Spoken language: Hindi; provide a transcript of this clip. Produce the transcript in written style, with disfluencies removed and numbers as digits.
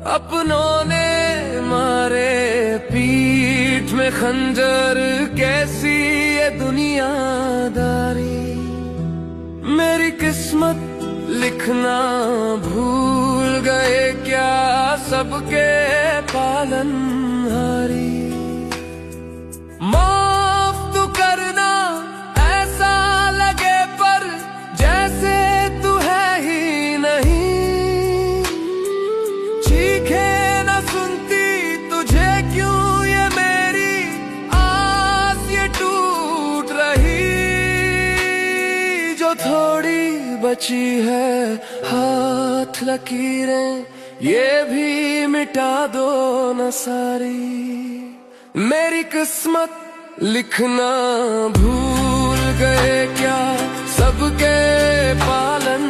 अपनों ने मारे पीठ में खंजर, कैसी ये दुनियादारी। मेरी किस्मत लिखना भूल गए क्या सबके पालनहारी। माफ तू करना ऐसा लगे पर जैसे तू है ही नहीं। चीखे न सुनती तुझे क्यों ये मेरी आस ये टूट रही। जो थोड़ी बची है हाथ लकीरें ये भी मिटा दो न सारी। मेरी किस्मत लिखना भूल गए क्या सबके पालन